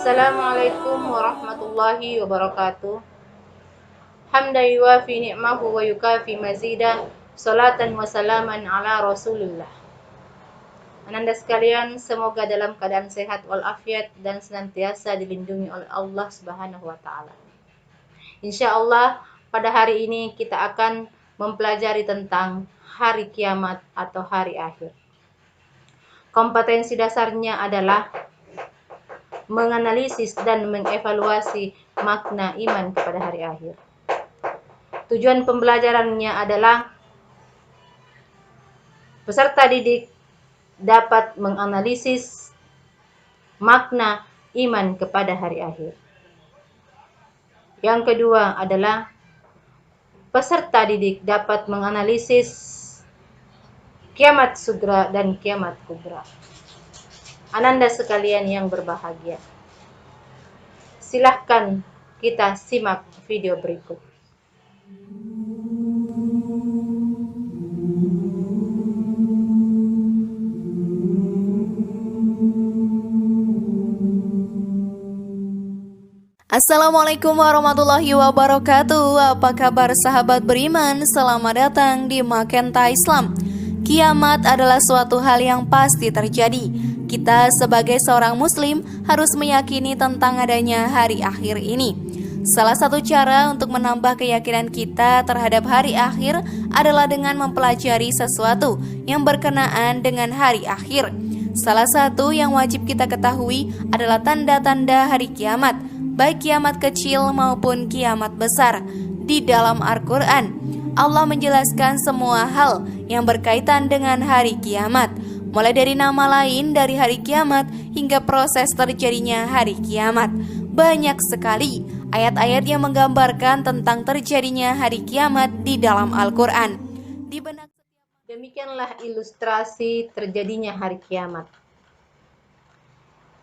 Assalamualaikum warahmatullahi wabarakatuh. Hamdan yuwafi ni'mahu wa yukafi mazidah. Salatan wa salaman ala Rasulillah. Ananda sekalian, semoga dalam keadaan sehat walafiat dan senantiasa dilindungi oleh Allah Subhanahu wa taala. Insyaallah pada hari ini kita akan mempelajari tentang hari kiamat atau hari akhir. Kompetensi dasarnya adalah menganalisis dan mengevaluasi makna iman kepada hari akhir. Tujuan pembelajarannya adalah peserta didik dapat menganalisis makna iman kepada hari akhir. Yang kedua adalah peserta didik dapat menganalisis kiamat sugra dan kiamat kubra. Ananda sekalian yang berbahagia, silahkan kita simak video berikut. Assalamualaikum warahmatullahi wabarakatuh. Apa kabar sahabat beriman? Selamat datang di Makenta Islam. Kiamat adalah suatu hal yang pasti terjadi. Kita sebagai seorang muslim harus meyakini tentang adanya hari akhir ini. Salah satu cara untuk menambah keyakinan kita terhadap hari akhir adalah dengan mempelajari sesuatu yang berkenaan dengan hari akhir. Salah satu yang wajib kita ketahui adalah tanda-tanda hari kiamat, baik kiamat kecil maupun kiamat besar. Di dalam Al-Quran, Allah menjelaskan semua hal yang berkaitan dengan hari kiamat, mulai dari nama lain dari hari kiamat hingga proses terjadinya hari kiamat. Banyak sekali ayat-ayat yang menggambarkan tentang terjadinya hari kiamat di dalam Al-Quran. Demikianlah ilustrasi terjadinya hari kiamat.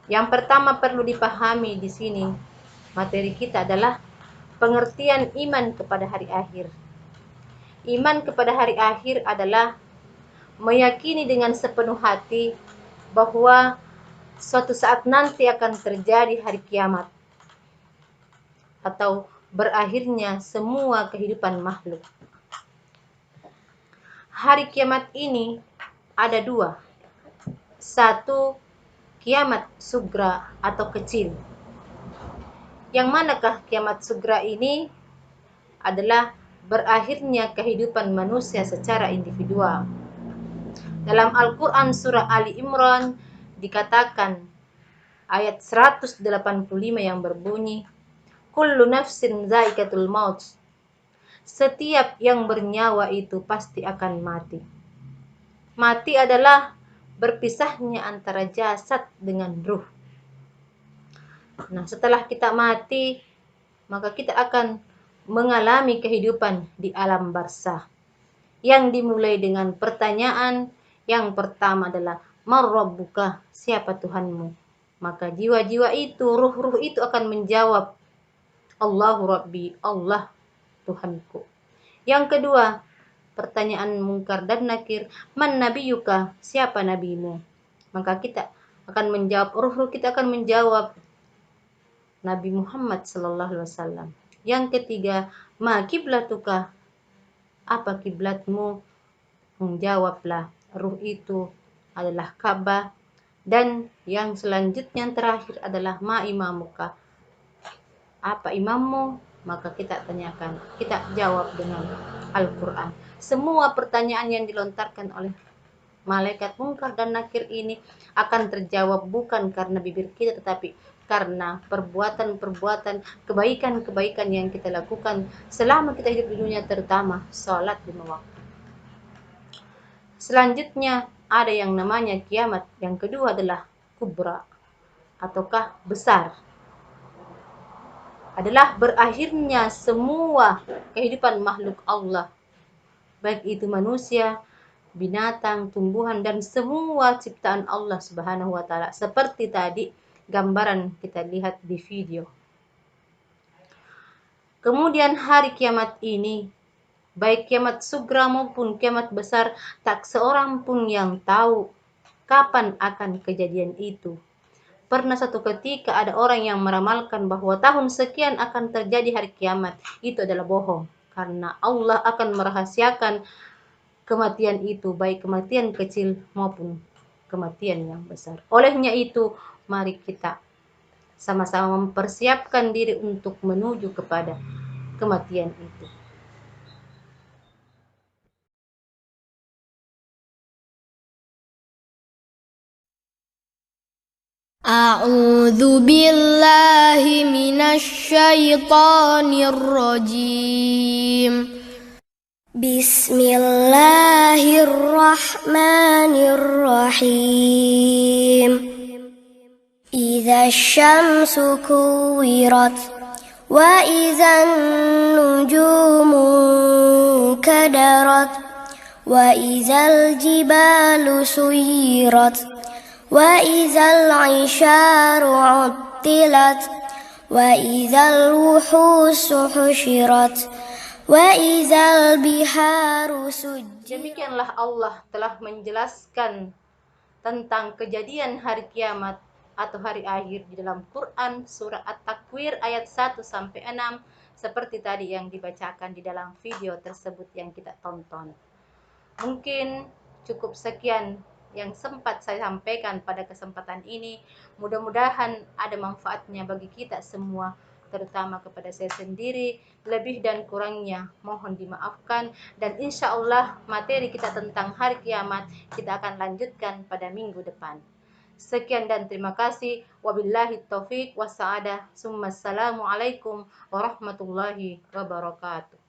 Yang pertama perlu dipahami di sini, materi kita adalah pengertian iman kepada hari akhir. Iman kepada hari akhir adalah meyakini dengan sepenuh hati bahwa suatu saat nanti akan terjadi hari kiamat atau berakhirnya semua kehidupan makhluk. Hari kiamat ini ada dua. Satu, kiamat sugra atau kecil. Yang manakah kiamat sugra ini? Adalah berakhirnya kehidupan manusia secara individual. Dalam Al-Quran surah Ali Imran dikatakan ayat 185 yang berbunyi, Kullu nafsin zaikatul maut. Setiap yang bernyawa itu pasti akan mati. Mati adalah berpisahnya antara jasad dengan ruh. Nah, setelah kita mati, maka kita akan mengalami kehidupan di alam barzakh yang dimulai dengan pertanyaan yang pertama adalah Man Rabbuka, siapa Tuhanmu? Maka jiwa-jiwa itu, ruh-ruh itu akan menjawab Allahu Rabbi, Allah Tuhanku. Yang kedua, pertanyaan mungkar dan nakir, Man Nabiyuka, siapa nabimu? Maka kita akan menjawab, ruh-ruh kita akan menjawab Nabi Muhammad sallallahu alaihi wasallam. Yang ketiga, Ma kiblatuka, apa kiblatmu? Menjawablah ruh itu adalah Ka'bah. Dan yang selanjutnya yang terakhir adalah Ma imamuka, apa imammu? Maka kita tanyakan, kita jawab dengan Al-Quran. Semua pertanyaan yang dilontarkan oleh malaikat mungkar dan nakir ini akan terjawab bukan karena bibir kita, tetapi karena perbuatan-perbuatan kebaikan-kebaikan yang kita lakukan selama kita hidup di dunia, terutama sholat 5 waktu. Selanjutnya ada yang namanya kiamat. Yang kedua adalah kubra ataukah besar. Adalah berakhirnya semua kehidupan makhluk Allah, baik itu manusia, binatang, tumbuhan, dan semua ciptaan Allah Subhanahu wa taala, seperti tadi gambaran kita lihat di video. Kemudian hari kiamat ini, baik kiamat sugra maupun kiamat besar, tak seorang pun yang tahu kapan akan kejadian itu. Pernah satu ketika ada orang yang meramalkan bahwa tahun sekian akan terjadi hari kiamat. Itu adalah bohong, karena Allah akan merahasiakan kematian itu, baik kematian kecil maupun kematian yang besar. Olehnya itu, mari kita sama-sama mempersiapkan diri untuk menuju kepada kematian itu. أعوذ بالله من الشيطان الرجيم بسم الله الرحمن الرحيم إذا الشمس كورت وإذا النجوم كدرت وإذا الجبال سيرت وإذا العشار عطلت وإذا الوحوش حشرت وإذا البحار سجرت. Demikianlah Allah telah menjelaskan tentang kejadian hari kiamat atau hari akhir di dalam Quran surah At-Takwir ayat 1-6 seperti tadi yang dibacakan di dalam video tersebut yang kita tonton. Mungkin cukup sekian yang sempat saya sampaikan pada kesempatan ini. Mudah-mudahan ada manfaatnya bagi kita semua, terutama kepada saya sendiri. Lebih dan kurangnya mohon dimaafkan, dan insya Allah materi kita tentang hari kiamat kita akan lanjutkan pada minggu depan. Sekian dan terima kasih. Wabillahi taufiq wassa'adah. Assalamualaikum warahmatullahi wabarakatuh.